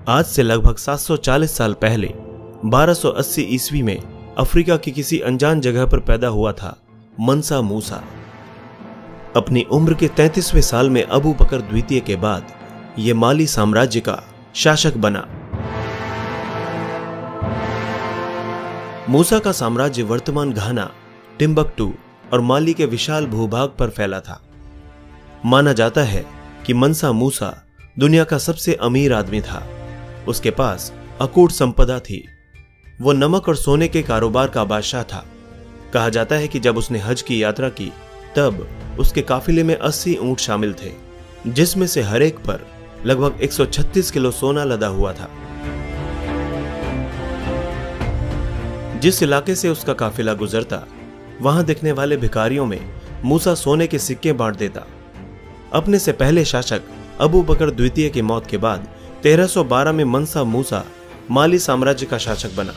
आज से लगभग 740 साल पहले 1280 ईस्वी में अफ्रीका की किसी अनजान जगह पर पैदा हुआ था मंसा मूसा। अपनी उम्र के 33वें साल में अबू बकर द्वितीय के बाद यह माली साम्राज्य का शासक बना। मूसा का साम्राज्य वर्तमान घाना, टिम्बकटू और माली के विशाल भूभाग पर फैला था। माना जाता है कि मंसा मूसा दुनिया का सबसे अमीर आदमी था। उसके पास अकूट संपदा थी। वो नमक और सोने के कारोबार का बादशाह था। कहा जाता है कि जब उसने हज की यात्रा की तब उसके काफिले में 80 ऊंट शामिल थे, जिसमें से हर एक पर लगभग 136 किलो सोना लदा हुआ था। जिस इलाके से उसका काफिला गुजरता, वहां दिखने वाले भिखारियों में मूसा सोने के सिक्के बांट देता। अपने से पहले शासक अबू बकर द्वितीय की मौत के बाद 1312 में मंसा मूसा माली साम्राज्य का शासक बना।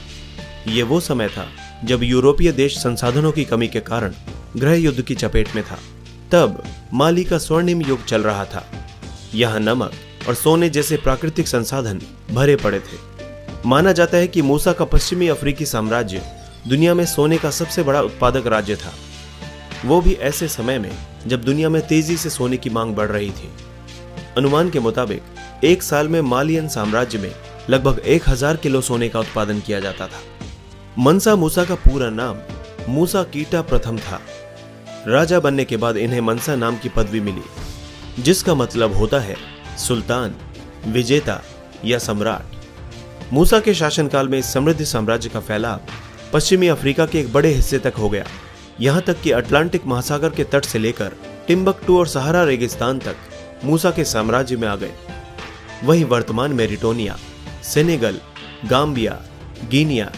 यह वो समय था जब यूरोपीय देश संसाधनों की कमी के कारण गृह युद्ध की चपेट में था। तब माली का स्वर्णिम युग चल रहा था। यहां नमक और सोने जैसे प्राकृतिक संसाधन भरे पड़े थे। माना जाता है कि मूसा का पश्चिमी अफ्रीकी साम्राज्य दुनिया में सोने का सबसे बड़ा उत्पादक राज्य था। वो भी ऐसे समय में जब दुनिया में तेजी से सोने की मांग बढ़ रही थी। अनुमान के मुताबिक एक साल में मालियन साम्राज्य में लगभग 1000 किलो सोने का उत्पादन किया जाता था। मंसा मूसा का पूरा नाम मूसा कीटा प्रथम था। राजा बनने के बाद इन्हें मंसा नाम की पदवी मिली, जिसका मतलब होता है सुल्तान, विजेता या सम्राट। मूसा के शासनकाल में इस समृद्ध साम्राज्य का फैलाव पश्चिमी अफ्रीका के एक बड़े हिस्से तक हो गया, यहां तक कि अटलांटिक महासागर के तट से लेकर टिम्बकटू और सहारा रेगिस्तान तक मूसा के साम्राज्य में आ गए। वहीं वर्तमान Mauritania, Senegal, Gambia, Guinea,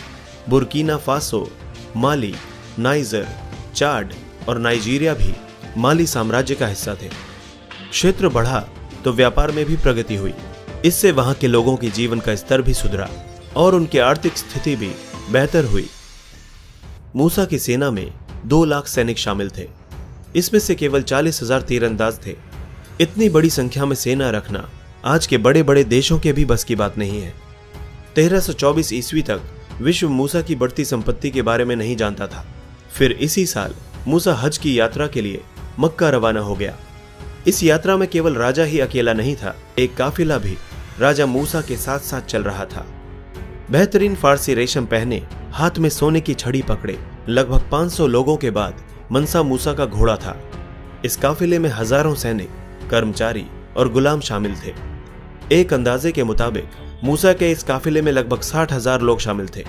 Burkina Faso, Mali, Niger, Chad और नाइजीरिया भी माली साम्राज्य का हिस्सा थे। क्षेत्र बढ़ा तो व्यापार में भी प्रगति हुई। इससे वहां के लोगों के जीवन का स्तर भी सुधरा और उनकी आर्थिक स्थिति भी बेहतर हुई। मूसा की सेना में 2 लाख सैनिक शामिल थे। इसमें से केवल 40,000 तीरंदाज थे। इतनी बड़ी संख्या में सेना रखना आज के बड़े बड़े देशों के भी बस की बात नहीं है। 1324 ईस्वी तक विश्व मूसा की बढ़ती संपत्ति के बारे में नहीं जानता था। फिर इसी साल मूसा हज की यात्रा के लिए मक्का रवाना हो गया। इस यात्रा में केवल राजा ही अकेला नहीं था, एक काफिला भी राजा मूसा के साथ साथ चल रहा था। बेहतरीन फारसी रेशम पहने, हाथ में सोने की छड़ी पकड़े लगभग 500 लोगों के बाद मंसा मूसा का घोड़ा था। इस काफिले में हजारों सैनिक, कर्मचारी और गुलाम शामिल थे। एक अंदाजे के मुताबिक मूसा के इस काफिले में लगभग 60,000 लोग शामिल थे।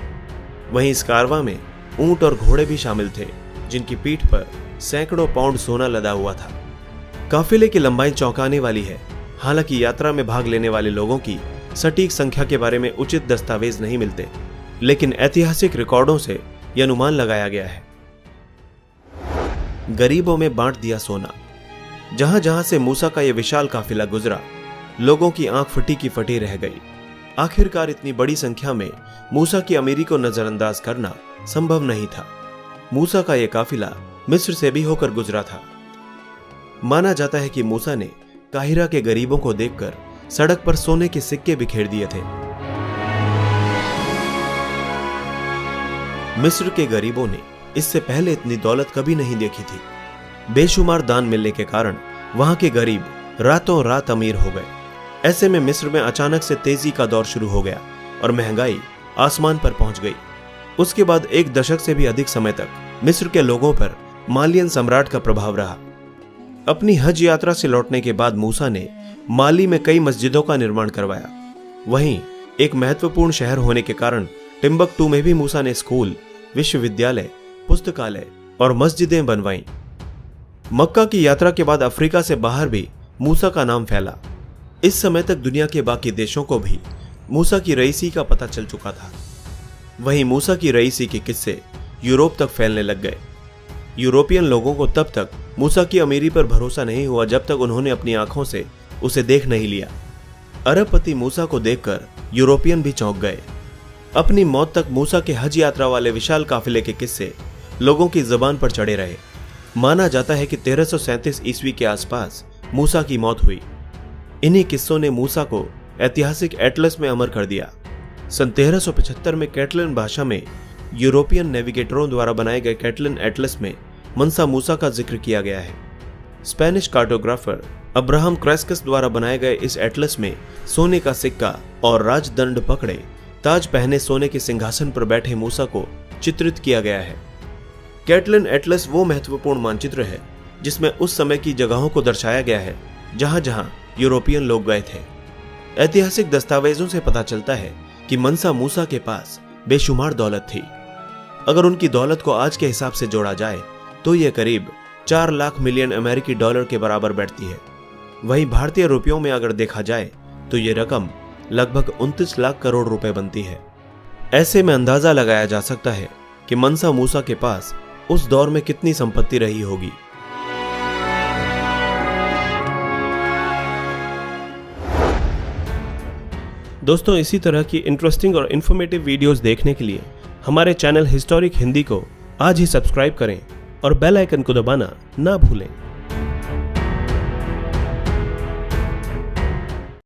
वहीं इस कारवां में ऊंट और घोड़े भी शामिल थे, जिनकी पीठ पर सैकड़ों पाउंड सोना लदा हुआ था। काफिले की लंबाई चौंकाने वाली है। हालांकि यात्रा में भाग लेने वाले लोगों की सटीक संख्या के बारे में उचित दस्तावेज नहीं मिलते, लेकिन ऐतिहासिक रिकॉर्डों से यह अनुमान लगाया गया है। गरीबों में बांट दिया सोना। जहां जहां से मूसा का यह विशाल काफिला गुजरा, लोगों की आंख फटी की फटी रह गई। आखिरकार इतनी बड़ी संख्या में मूसा की अमीरी को नजरअंदाज करना संभव नहीं था। मूसा का यह काफिला मिस्र से भी होकर गुजरा था। माना जाता है कि मूसा ने काहिरा के गरीबों को देखकर सड़क पर सोने के सिक्के बिखेर दिए थे। मिस्र के गरीबों ने इससे पहले इतनी दौलत कभी नहीं देखी थी। बेशुमार दान मिलने के कारण वहां के गरीब रातों रात अमीर हो गए। ऐसे में मिस्र में अचानक से तेजी का दौर शुरू हो गया और महंगाई आसमान पर पहुंच गई। उसके बाद 1 दशक से भी अधिक समय तक मिस्र के लोगों पर मालियन सम्राट का प्रभाव रहा। अपनी हज यात्रा से लौटने के बाद मूसा ने माली में कई मस्जिदों का निर्माण करवाया। वहीं एक महत्वपूर्ण शहर होने के कारण टिम्बकटू में भी मूसा ने स्कूल, विश्वविद्यालय, पुस्तकालय और मस्जिदें बनवाईं। मक्का की यात्रा के बाद अफ्रीका से बाहर भी मूसा का नाम फैला। इस समय तक दुनिया के बाकी देशों को भी मूसा की रईसी का पता चल चुका था। वहीं मूसा की रईसी के किस्से यूरोप तक फैलने लग गए। यूरोपियन लोगों को तब तक मूसा की अमीरी पर भरोसा नहीं हुआ जब तक उन्होंने अपनी आंखों से उसे देख नहीं लिया। अरबपति मूसा को देखकर यूरोपियन भी चौंक गए। अपनी मौत तक मूसा के हज यात्रा वाले विशाल काफिले के किस्से लोगों की जुबान पर चढ़े रहे। माना जाता है कि 1337 ईस्वी के आसपास मूसा की मौत हुई। इन्हीं किस्सों ने मूसा को ऐतिहासिक एटलस में अमर कर दिया। सन 1375 में कैटलन भाषा में यूरोपियन नेविगेटरों द्वारा बनाए गए कैटलन एटलस में मनसा मूसा का जिक्र किया गया है। स्पेनिश कार्टोग्राफर अब्राहम क्रेस्कस द्वारा बनाए गए इस एटलस में सोने का सिक्का और राजदंड पकड़े ताज पहने सोने के सिंहासन पर बैठे मूसा को चित्रित किया गया है। कैटलन एटलस वो महत्वपूर्ण मानचित्र है जिसमें उस समय की जगहों को दर्शाया गया है जहां जहां यूरोपियन लोग गए थे। ऐतिहासिक दस्तावेजों से पता चलता है कि मनसा मूसा के पास बेशुमार दौलत थी। अगर उनकी दौलत को आज के हिसाब से जोड़ा जाए तो यह करीब 4 लाख मिलियन अमेरिकी डॉलर के बराबर बैठती है। वहीं भारतीय रुपयों में अगर देखा जाए तो यह रकम लगभग 29 लाख करोड़ रुपए बनती है। ऐसे में अंदाजा लगाया जा सकता है कि मनसा मूसा के पास उस दौर में कितनी संपत्ति रही होगी। दोस्तों, इसी तरह की इंटरेस्टिंग और इन्फॉर्मेटिव वीडियोस देखने के लिए हमारे चैनल हिस्टोरिक हिंदी को आज ही सब्सक्राइब करें और बेल आइकन को दबाना ना भूलें।